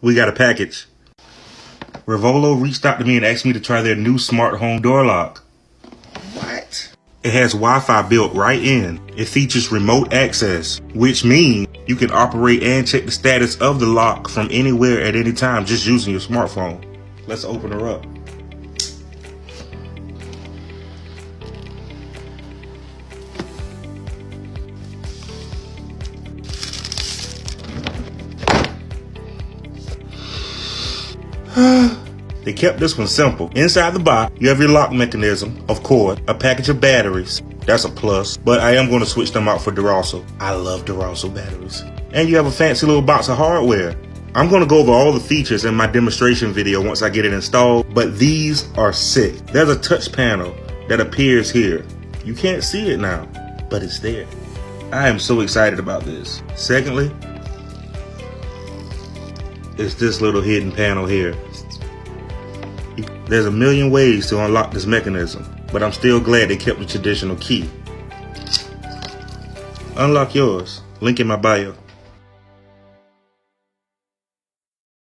We got a package. Revolo reached out to me and asked me to try their new smart home door lock. What? It has Wi-Fi built right in. It features remote access, which means you can operate and check the status of the lock from anywhere at any time just using your smartphone. Let's open her up. They kept this one simple. Inside the box, you have your lock mechanism, of course, a package of batteries. That's a plus, but I am going to switch them out for Revolo. I love Revolo batteries. And you have a fancy little box of hardware. I'm going to go over all the features in my demonstration video once I get it installed, but these are sick. There's a touch panel that appears here. You can't see it now, but it's there. I am so excited about this. Secondly, it's this little hidden panel here. There's a million ways to unlock this mechanism, but I'm still glad they kept the traditional key. Unlock yours. Link in my bio.